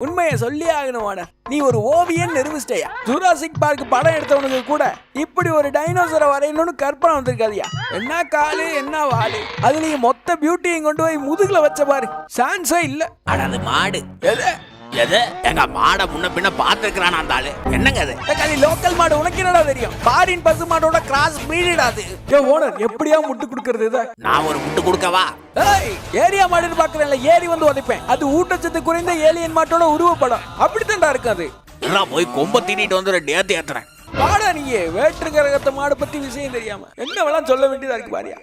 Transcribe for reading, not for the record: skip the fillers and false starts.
உண்மையை சொல்லி ஆகணும். நீ ஒரு ஓவியன் நிரூபிச்சிட்டயா. ஜூராசிக் பார்க் படம் எடுத்தவனுக்கு கூட இப்படி ஒரு டைனோசரை வரையணும்னு கற்பனை வந்திருக்காதியா. என்ன காலு என்ன வாலு, அதுலயும் மொத்த பியூட்டியும் கொண்டு போய் முதுகுல வச்ச பாரு, சான்ஸே இல்ல. அடாது மாடு எது எது எங்க மாடை முன்ன பின்ன பாத்துக்கிறான் அந்த ஆளு. என்னங்க அது? லோக்கல் மாடு உனக்கு என்னடா தெரியும்? ஃபாரின் பசு மாடோட கிராஸ் பிரீடாது. ஓனர் எப்படியா முட்டு கொடுக்கறது இத? நான் ஒரு முட்டு கொடுக்கவா? ஏரியா மாடுன்னு பாக்குறேன்ல, ஏறி வந்து உதைப்பேன். அது ஊட்டச்சத்து குறைந்த ஏலியன் மாட்டோட உருவப்படம். அப்படித்தான்டா இருக்கும் அது. எல்லாம் போய் கொம்ப தீட்டிட்டு வந்து நேத்து ஏத்துறேன். பாடா நீயே வேற்று கிரகத்தை மாடு பத்தி விஷயம் தெரியாம என்ன வேணாம் சொல்ல வேண்டியதா இருக்கு பாரியா.